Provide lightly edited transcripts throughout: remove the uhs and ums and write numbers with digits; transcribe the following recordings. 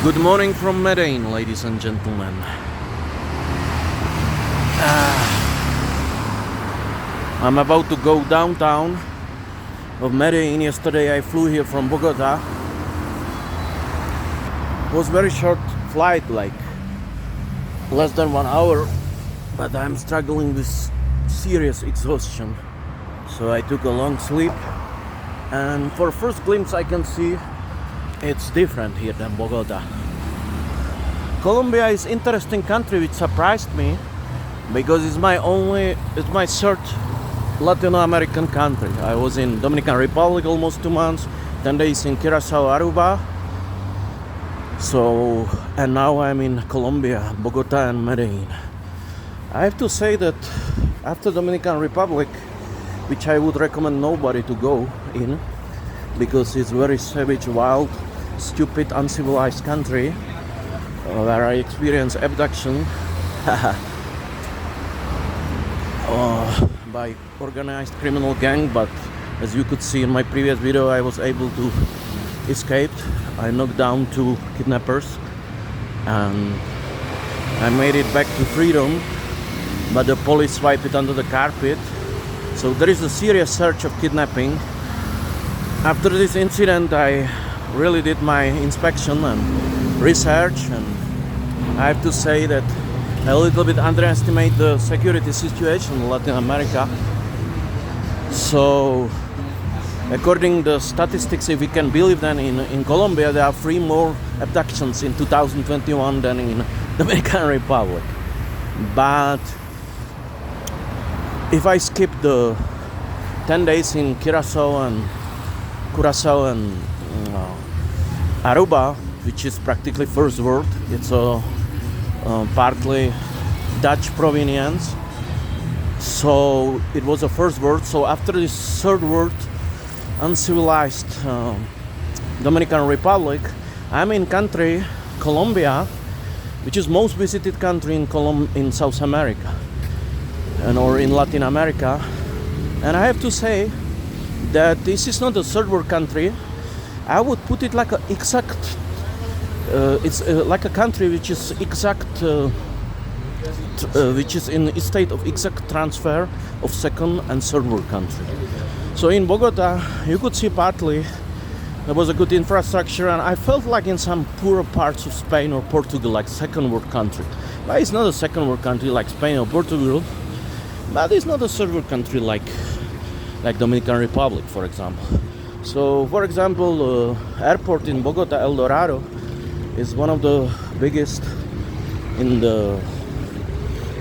Good morning from Medellin, ladies and gentlemen. I'm about to go downtown of Medellin. Yesterday I flew here from Bogota. It was very short flight, like less than 1 hour, but I'm struggling with serious exhaustion. So I took a long sleep, and for first glimpse I can see it's different here than Bogota. Colombia is interesting country which surprised me because it's my third Latin American country. I was in Dominican Republic almost 2 months, 10 days in Curacao, Aruba. And now I'm in Colombia, Bogota and Medellin. I have to say that after Dominican Republic, which I would recommend nobody to go in, because it's very savage, wild, stupid, uncivilized country where I experienced abduction by organized criminal gang, but as you could see in my previous video, I was able to escape. I knocked down 2 kidnappers and I made it back to freedom, but the police swept it under the carpet. So there is a serious search of kidnapping. After this incident, I really did my inspection and research, and I have to say that I a little bit underestimate the security situation in Latin America. So, according to the statistics, if we can believe them, in Colombia there are 3 more abductions in 2021 than in Dominican Republic. But if I skip the 10 days in Curacao and Aruba, which is practically first world, it's partly Dutch provenance, so it was a first world. So after this third world uncivilized Dominican Republic, I'm in country Colombia, which is most visited country in South America or in Latin America. And I have to say that this is not a third world country. I would put it like it's like a country which is which is in a state of exact transfer of second and third world country. So in Bogota, you could see partly there was a good infrastructure, and I felt like in some poorer parts of Spain or Portugal, like second world country. But it's not a second world country like Spain or Portugal, but it's not a third world country like Dominican Republic, for example. So, for example, airport in Bogota, El Dorado, is one of the biggest in the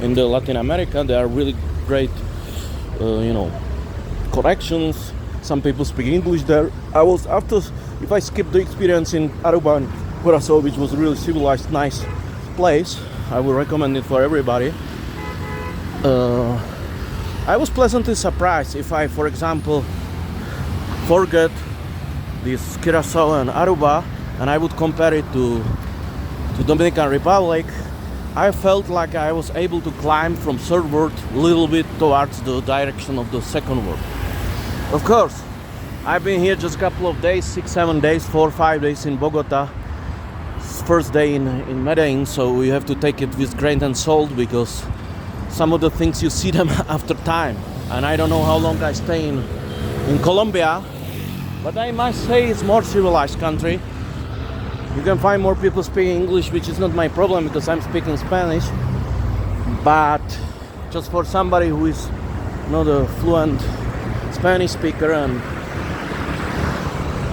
Latin America. There are really great, corrections. Some people speak English there. If I skip the experience in Aruba and Curacao, which was a really civilized, nice place, I would recommend it for everybody. I was pleasantly surprised if I, for example, forget this Curacao and Aruba and I would compare it to Dominican Republic. I felt like I was able to climb from third world a little bit towards the direction of the second world. Of course, I've been here just a couple of days, 6-7 days, 4-5 days in Bogota. First day in Medellin, so you have to take it with grain and salt, because some of the things you see them after time. And I don't know how long I stay in Colombia, but I must say it's more civilized country. You can find more people speaking English, which is not my problem because I'm speaking Spanish. But just for somebody who is not a fluent Spanish speaker, and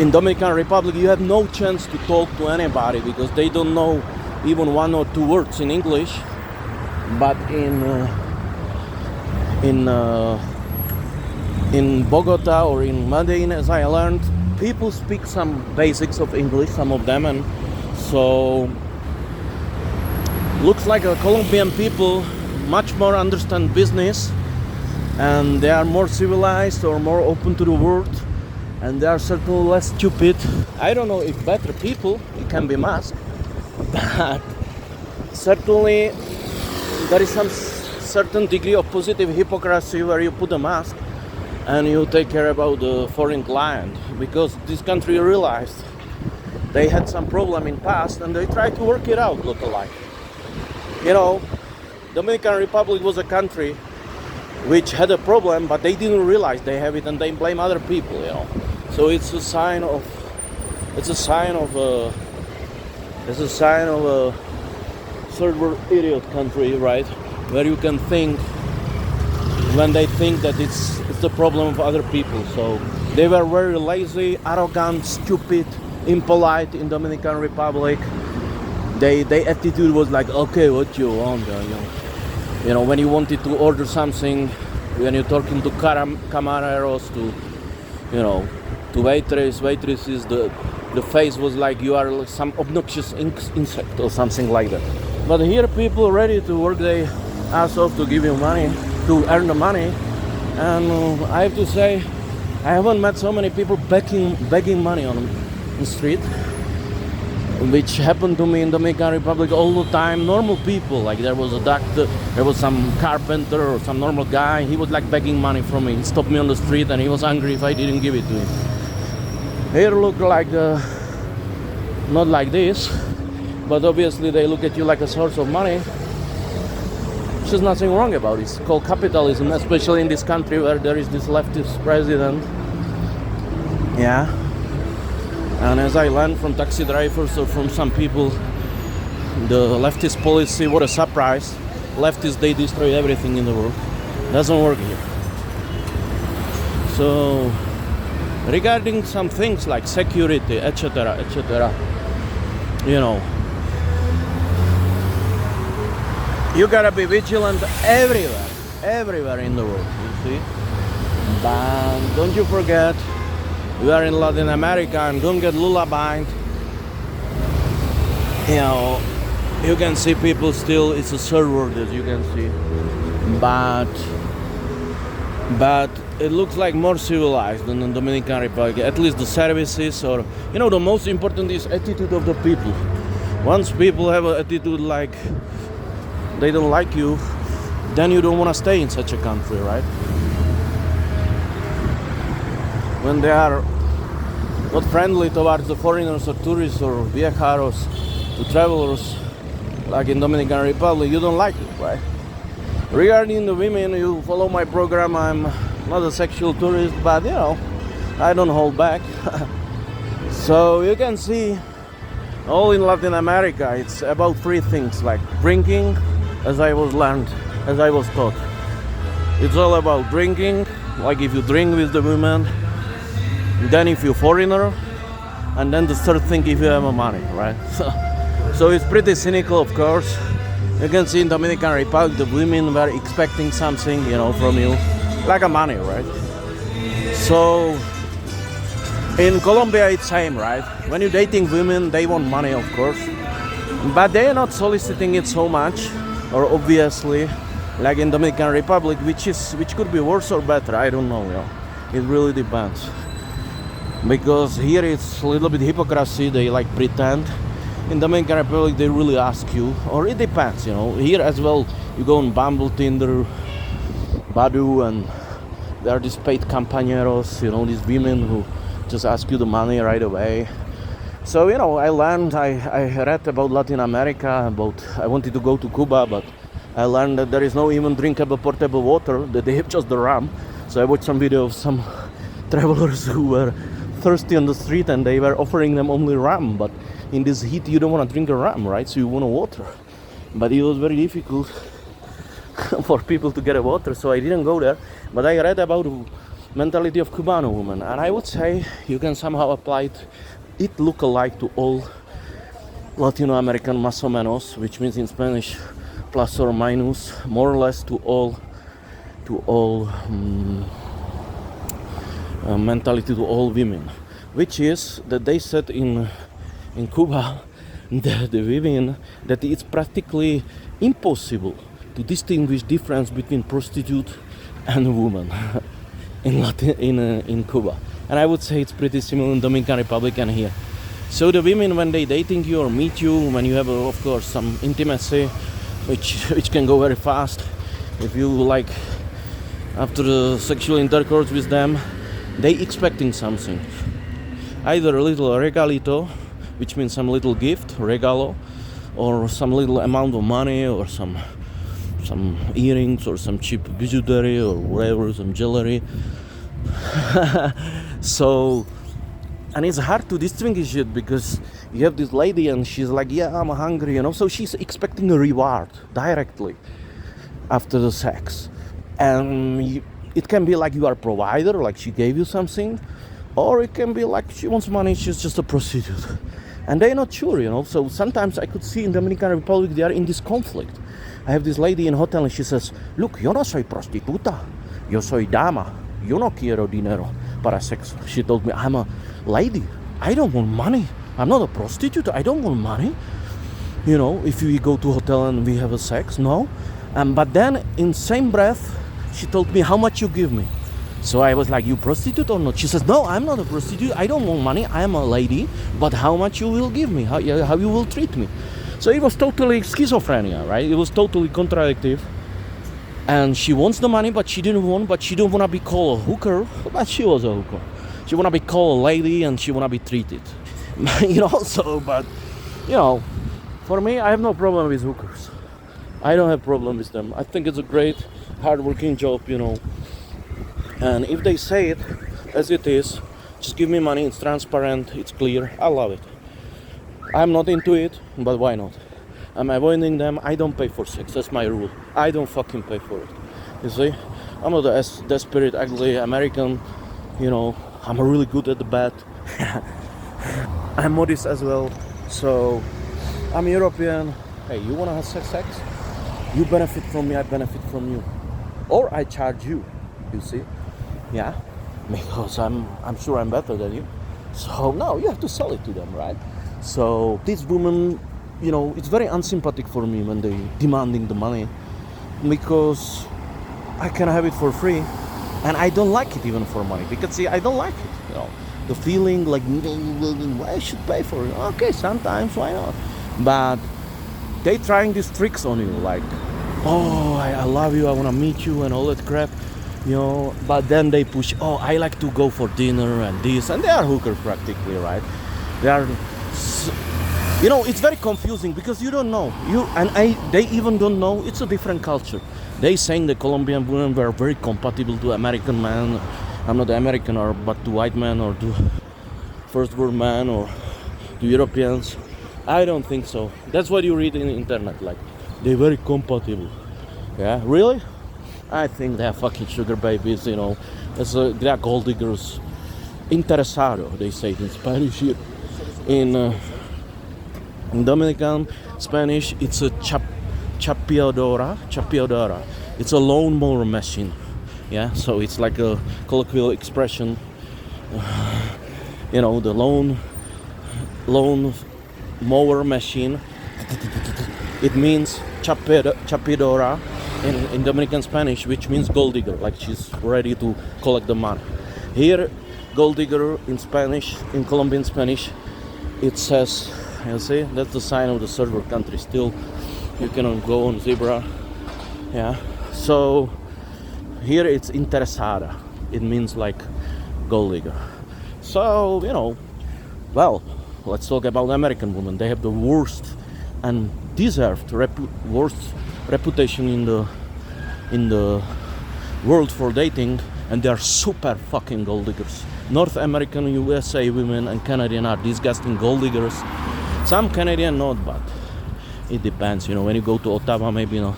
in Dominican Republic you have no chance to talk to anybody because they don't know even 1 or 2 words in English. But in Bogota or in Medellin, as I learned, people speak some basics of English, some of them, and so looks like Colombian people much more understand business, and they are more civilized or more open to the world, and they are certainly less stupid. I don't know if better people, it can be masked, but certainly there is some certain degree of positive hypocrisy where you put a mask and you take care about the foreign client, because this country realized they had some problem in past and they try to work it out look alike. You know, Dominican Republic was a country which had a problem, but they didn't realize they have it and they blame other people, you know. So it's a sign of a third world idiot country, right? Where you can think when they think that it's the problem of other people. So they were very lazy, arrogant, stupid, impolite in Dominican Republic. Their attitude was like, okay, what you want? You know, when you wanted to order something, when you're talking to camareros, to waitresses, the face was like you are some obnoxious insect or something like that. But here people ready to work their ass off to give you money, to earn the money. And I have to say, I haven't met so many people begging money on the street, which happened to me in Dominican Republic all the time. Normal people, like there was a doctor, there was some carpenter or some normal guy, he was like begging money from me. He stopped me on the street and he was angry if I didn't give it to him. Here look like, not like this, but obviously they look at you like a source of money. There's nothing wrong about it. It's called capitalism, especially in this country where there is this leftist president. Yeah. And as I learned from taxi drivers or from some people, the leftist policy, what a surprise. Leftists, they destroy everything in the world. Doesn't work here. So, regarding some things like security, etc., you know, you gotta be vigilant everywhere in the world, you see. But don't you forget, we are in Latin America and don't get lullabied. You know, you can see people still, it's a third world as you can see. But it looks like more civilized than the Dominican Republic, at least the services, or, you know, the most important is attitude of the people. Once people have an attitude like they don't like you, then you don't want to stay in such a country, right? When they are not friendly towards the foreigners or tourists or viajeros, to travelers, like in Dominican Republic, you don't like it, right? Regarding the women, you follow my program, I'm not a sexual tourist, but you know, I don't hold back. So you can see, all in Latin America, it's about three things, like drinking, as I was taught. It's all about drinking, like if you drink with the women, then if you're foreigner, and then the third thing if you have money, right? So it's pretty cynical, of course. You can see in Dominican Republic the women were expecting something, you know, from you, like a money, right? So in Colombia it's same, right? When you're dating women, they want money, of course, but they are not soliciting it so much, or obviously, like in Dominican Republic, which could be worse or better, I don't know, you know. It really depends. Because here it's a little bit hypocrisy, they like pretend. In Dominican Republic they really ask you, or it depends, you know. Here as well, you go on Bumble, Tinder, Badoo, and there are these paid compañeros, you know, these women who just ask you the money right away. So, you know, I learned, I read about Latin America, I wanted to go to Cuba, but I learned that there is no even drinkable portable water, that they have just the rum. So I watched some video of some travelers who were thirsty on the street and they were offering them only rum, but in this heat you don't want to drink a rum, right? So you want a water. But it was very difficult for people to get a water, so I didn't go there. But I read about the mentality of Cubano women, and I would say you can somehow apply it look alike to all Latino American más o menos, which means in Spanish plus or minus, more or less to all mentality to all women, which is that they said in Cuba the women that it's practically impossible to distinguish difference between prostitute and woman in Cuba. And I would say it's pretty similar in Dominican Republic and here. So the women, when they dating you or meet you, when you have of course some intimacy, which can go very fast, if you like after the sexual intercourse with them, they expecting something, either a little regalito, which means some little gift, regalo, or some little amount of money, or some earrings, or some cheap bijouterie, or whatever, some jewelry. So, and it's hard to distinguish it because you have this lady and she's like, yeah, I'm hungry, so she's expecting a reward directly after the sex. And it can be like you are a provider, like she gave you something, or it can be like she wants money, she's just a prostitute. And they're not sure, So sometimes I could see in the Dominican Republic they are in this conflict. I have this lady in a hotel and she says, look, yo no soy prostituta, yo soy dama, yo no quiero dinero para sexo. She told me, I'm a lady, I don't want money. I'm not a prostitute, I don't want money. If we go to a hotel and we have a sex, no. But then in same breath, she told me, how much you give me? So I was like, you prostitute or not? She says, no, I'm not a prostitute. I don't want money. I am a lady. But how much you will give me? How you will treat me? So it was totally schizophrenia, right? It was totally contradictory. And she wants the money, but she didn't want to be called a hooker. But she was a hooker. She want to be called a lady and she want to be treated. For me, I have no problem with hookers. I don't have problem with them. I think it's a great, hard-working job, And if they say it as it is, just give me money, it's transparent, it's clear, I love it. I'm not into it, but why not? I'm avoiding them, I don't pay for sex, that's my rule. I don't fucking pay for it. You see? I'm not a desperate, ugly American, I'm really good at the bed. I'm modest as well, so I'm European. Hey, you wanna have sex? You benefit from me, I benefit from you. Or I charge you, you see? Yeah, because I'm sure I'm better than you. So no, you have to sell it to them, right? So these women, it's very unsympathetic for me when they demanding the money, because I can have it for free, and I don't like it even for money, because see, I don't like it. The feeling like I should pay for it. Okay, sometimes why not? But they trying these tricks on you, like, oh, I love you, I wanna meet you, and all that crap. But then they push, oh, I like to go for dinner and this, and they are hookers practically, right? They are, it's very confusing because you don't know. They even don't know, it's a different culture. They saying the Colombian women were very compatible to American men. I'm not American, but to white men or to first world men or to Europeans. I don't think so. That's what you read in the internet, like, they're very compatible. Yeah, really? I think they're fucking sugar babies, they are gold diggers. Interesado, they say it in Spanish. In Dominican Spanish, it's a chapeadora. It's a lawnmower machine. Yeah, so it's like a colloquial expression. The lawn mower machine. It means chapeadora in Dominican Spanish, which means gold digger, like she's ready to collect the money. Here, gold digger in Spanish, in Colombian Spanish, it says, you see, that's the sign of the third world country. Still, you cannot go on zebra. Yeah, so here it's interesada. It means like gold digger. So, well, let's talk about American women. They have the worst and deserved worst reputation in the world for dating, and they are super fucking gold diggers. North American, USA women and Canadian are disgusting gold diggers. Some Canadian not, but it depends. When you go to Ottawa, maybe not.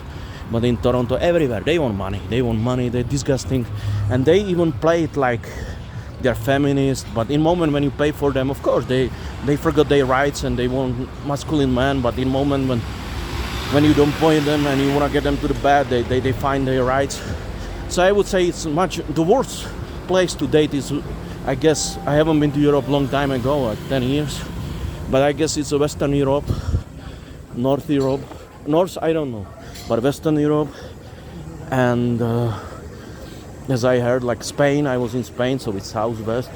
But in Toronto, everywhere, they want money, they're disgusting. And they even play it like they're feminist, but in moment when you pay for them, of course, they forget their rights and they want masculine man, but in moment when you don't point them and you want to get them to the bed, they find their rights. So I would say it's the worst place to date is, I guess, I haven't been to Europe a long time ago, like 10 years, but I guess it's Western Europe, North Europe, North, I don't know, but Western Europe, and as I heard, like Spain, I was in Spain, so it's southwest,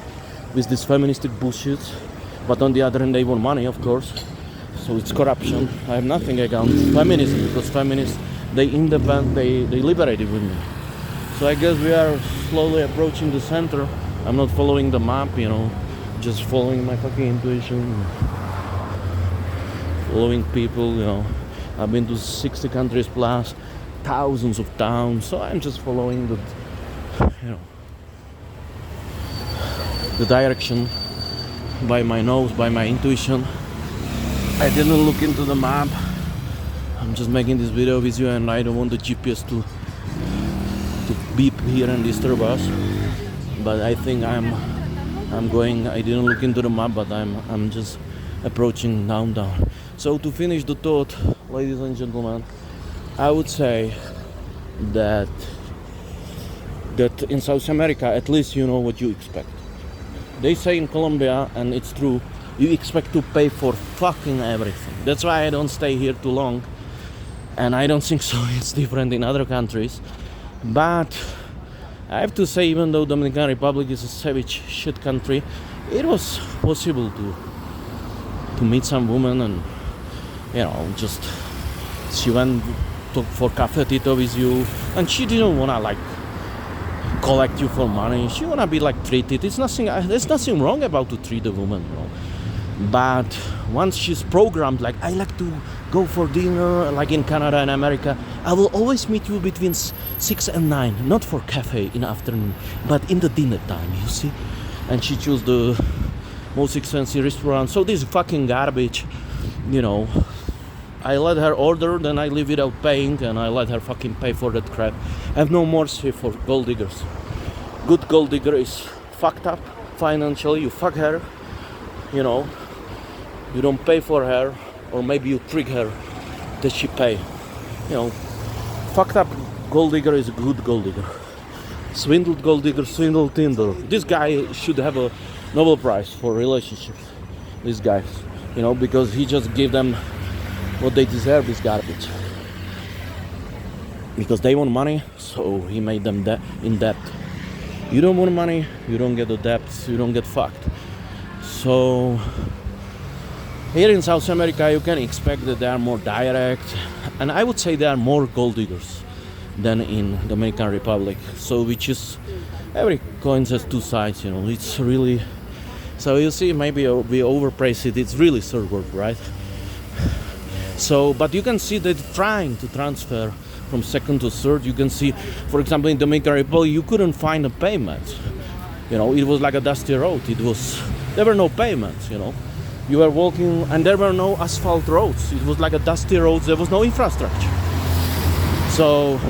with this feministic bullshit, but on the other hand, they want money, of course, so it's corruption. I have nothing against feminism, because feminists, they independent, they liberated women. So I guess we are slowly approaching the center. I'm not following the map, just following my fucking intuition. following people, you know. I've been to 60 countries plus, thousands of towns, so I'm just following the, you know, the direction by my nose, by my intuition. I didn't look into the map. I'm just making this video with you, and I don't want the GPS to beep here and disturb us. But I think I'm going. I didn't look into the map, but I'm just approaching down. So to finish the thought, ladies and gentlemen, I would say that in South America, at least you know what you expect. They say in Colombia, and it's true, you expect to pay for fucking everything. That's why I don't stay here too long, and I don't think so it's different in other countries. But I have to say, even though Dominican Republic is a savage shit country, it was possible to meet some woman, and you know, just she went for cafetito with you, and she didn't wanna like collect you for money. She wanna be like treated. There's nothing wrong about to treat a woman, you know. But once she's programmed, like I like to go for dinner, like in Canada and America, I will always meet you between 6 and 9, not for cafe in the afternoon, but in the dinner time, you see. And she chose the most expensive restaurant. So this fucking garbage, you know. I let her order, then I leave without paying, and I let her fucking pay for that crap. I have no mercy for gold diggers. Good gold digger is fucked up financially. You fuck her, you know. You don't pay for her, or maybe you trick her that she pay. You know, fucked up gold digger is a good gold digger. Swindled gold digger, swindled Tinder. This guy should have a Nobel Prize for relationships. These guys, you know, because he just gave them what they deserve is garbage. Because they want money, so he made them in debt. You don't want money, you don't get the debts, you don't get fucked. So here in South America, you can expect that they are more direct, and I would say there are more gold diggers than in Dominican Republic. So, which is, every coin has two sides, you know. It's really, so you see, maybe we overpraise it. It's really third world, right? So, but you can see that trying to transfer from second to third. You can see, for example, in Dominican Republic, you couldn't find a payment. You know, it was like a dusty road. There were no payments, you know. You were walking, and there were no asphalt roads. It was like a dusty road. There was no infrastructure. So,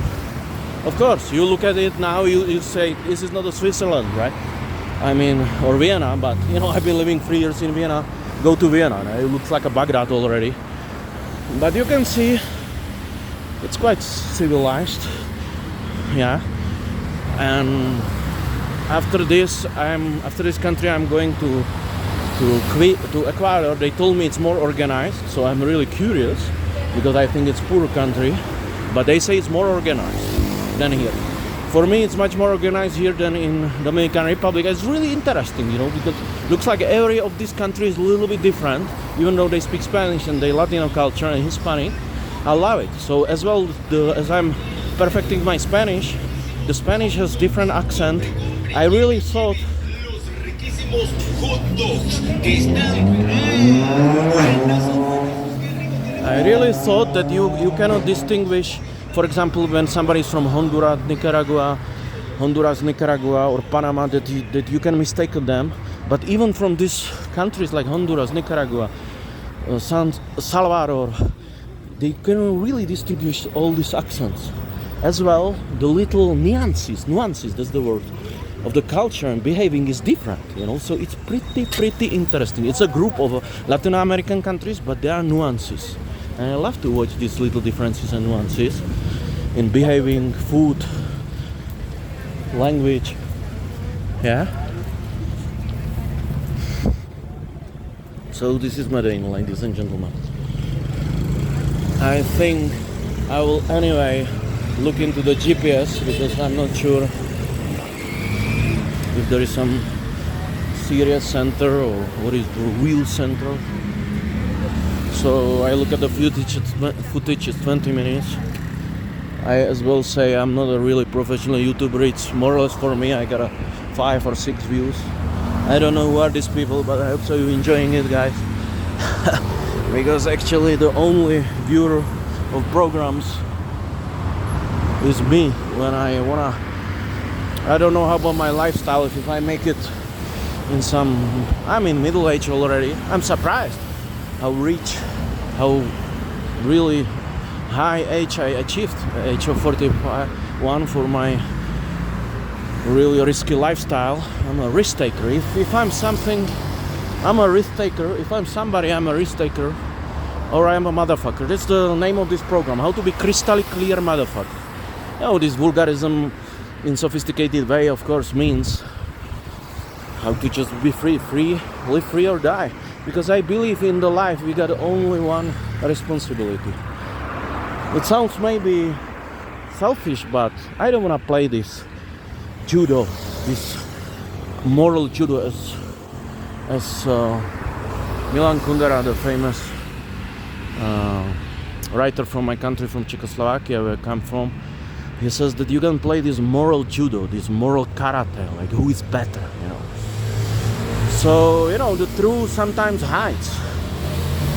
of course, you look at it now, you say, this is not a Switzerland, right? I mean, or Vienna, but, you know, I've been living 3 years in Vienna. Go to Vienna, it looks like a Baghdad already. But you can see, it's quite civilized, yeah. And after this country, I'm going to Ecuador. They told me it's more organized, so I'm really curious because I think it's poor country, but they say it's more organized than here. For me, it's much more organized here than in Dominican Republic. It's really interesting, you know, because it looks like every of these countries is a little bit different, even though they speak Spanish and they Latino culture and Hispanic. I love it. So as well, as I'm perfecting my Spanish, the Spanish has different accent. I really thought that you cannot distinguish, for example, when somebody is from Honduras, Nicaragua, or Panama, that you can mistake them. But even from these countries like Honduras, Nicaragua, San Salvador, they can really distinguish all these accents. As well, the little nuances, that's the word, of the culture and behaving is different, you know. So it's pretty interesting. It's a group of Latin American countries, but there are nuances. And I love to watch these little differences and nuances in behaving, food, language, yeah. So this is Medellin, ladies and gentlemen. I think I will anyway look into the GPS because I'm not sure if there is some serious center or what is the real center. So I look at the footage, it's 20 minutes. I as well say I'm not a really professional YouTuber. It's more or less for me. I got a 5 or 6 views. I don't know who are these people, but I hope so you're enjoying it, guys. because actually the only viewer of programs is me when I wanna. I don't know how about my lifestyle if I make it in some. I'm in middle age already. I'm surprised how rich, how really high age I achieved, age of 41 for my really risky lifestyle. I'm a risk taker. If I'm something, I'm a risk taker. If I'm somebody, I'm a risk taker, or I'm a motherfucker. That's the name of this program. How to be crystal clear motherfucker. You know, this vulgarism in sophisticated way, of course, means how to just be free, live free or die. Because I believe in the life we got only one responsibility. It sounds maybe selfish, but I don't want to play this judo, this moral judo, as Milan Kundera, the famous writer from my country, from Czechoslovakia, where I come from. He says that you can play this moral judo, this moral karate, like who is better, you know. So, you know, the truth sometimes hides.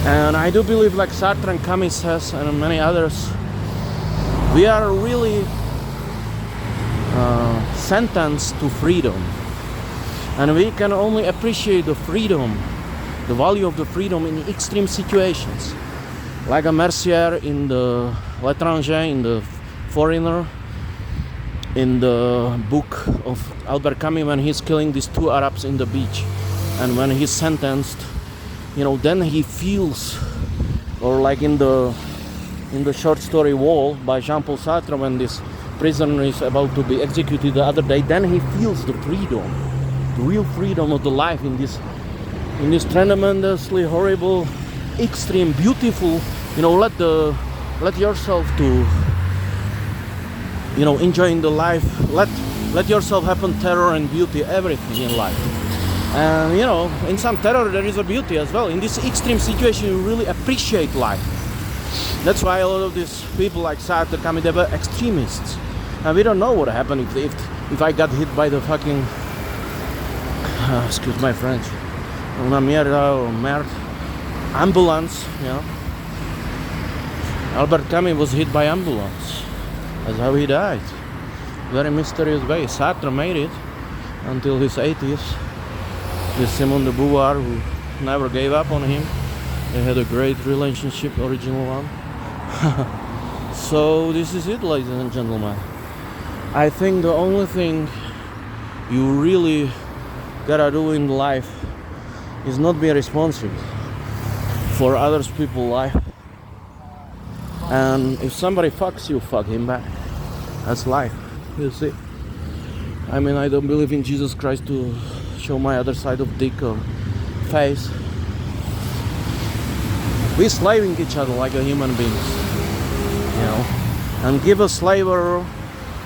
And I do believe, like Sartre and Camus says, and many others, we are really sentenced to freedom. And we can only appreciate the freedom, the value of the freedom in extreme situations. Like a Mercier in the L'étranger, in the Foreigner, in the book of Albert Camus, when he's killing these two Arabs in the beach, and when he's sentenced, you know, then he feels, or like in the short story Wall by Jean-Paul Sartre, when this prisoner is about to be executed the other day, then he feels the freedom, the real freedom of the life in this tremendously horrible, extreme, beautiful, you know, let yourself to, you know, enjoying the life, let yourself happen terror and beauty, everything in life. And you know, in some terror there is a beauty as well. In this extreme situation you really appreciate life. That's why a lot of these people like Sartre, Camus, they were extremists. And we don't know what happened if I got hit by the fucking excuse my French, una mierda or merde ambulance, you know. Albert Camus was hit by ambulance. That's how he died. Very mysterious way. Sartre made it until his 80s. With Simone de Beauvoir, who never gave up on him. They had a great relationship, original one. So this is it, ladies and gentlemen. I think the only thing you really gotta do in life is not be responsible for others people's life. And if somebody fucks you, fuck him back. That's life, you see. I mean, I don't believe in Jesus Christ to show my other side of dick or face. We're slaving each other like a human beings, you know, and give a slaver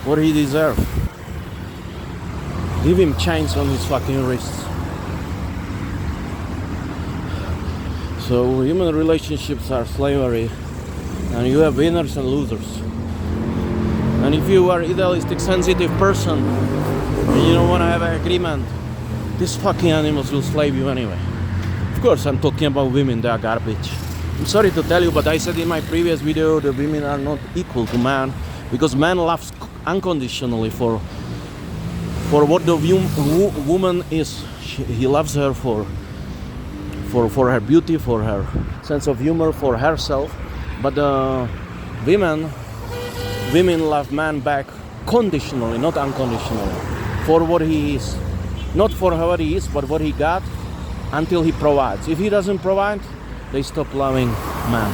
what he deserves. Give him chains on his fucking wrists. So human relationships are slavery, and you have winners and losers. And if you are idealistic, sensitive person, and you don't want to have an agreement, these fucking animals will slave you anyway. Of course, I'm talking about women, they are garbage. I'm sorry to tell you, but I said in my previous video that women are not equal to man, because man loves unconditionally for what the woman is. He loves her for her beauty, for her sense of humor, for herself. But women love man back conditionally, not unconditionally, for what he is. Not for what he is, but what he got, until he provides. If he doesn't provide, they stop loving man.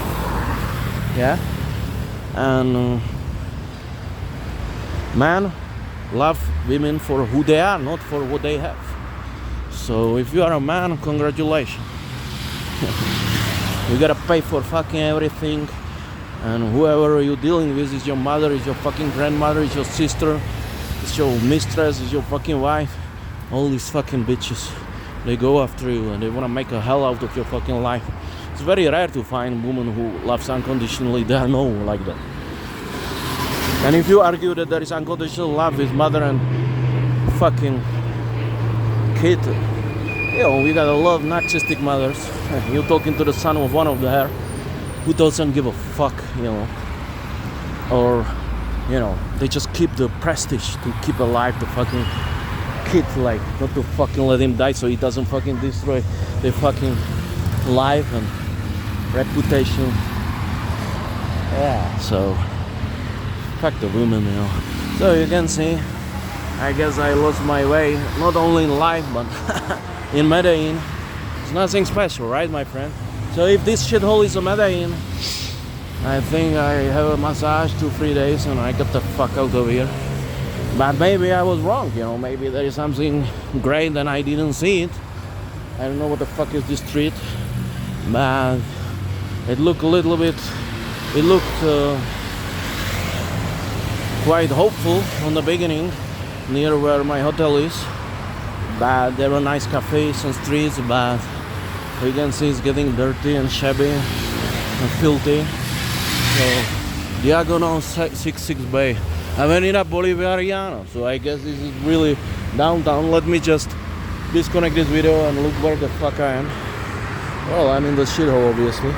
Yeah? And man love women for who they are, not for what they have. So if you are a man, congratulations. You gotta pay for fucking everything. And whoever you're dealing with is your mother, is your fucking grandmother, is your sister, is your mistress, is your fucking wife. All these fucking bitches, they go after you and they want to make a hell out of your fucking life. It's very rare to find a woman who loves unconditionally. There are no like that. And if you argue that there is unconditional love with mother and fucking kid, We gotta love narcissistic mothers. You're talking to the son of one of them who doesn't give a fuck, or they just keep the prestige to keep alive the fucking kid, like not to fucking let him die so he doesn't fucking destroy their fucking life and reputation. Yeah, so fuck the women, So you can see, I guess I lost my way, not only in life but in Medellin. It's nothing special, right, my friend? So if this shithole is a Medellin, I think I have a massage 2-3 days and I get the fuck out of here. But maybe I was wrong, maybe there is something great and I didn't see it. I don't know what the fuck is this street, but it looked quite hopeful on the beginning, near where my hotel is. But there are nice cafes and streets, but you can see it's getting dirty and shabby and filthy. So, Diagonal 66 Bay, Avenida Bolivariana. So I guess this is really downtown. Let me just disconnect this video and look where the fuck I am. Well, I'm in the shithole, obviously.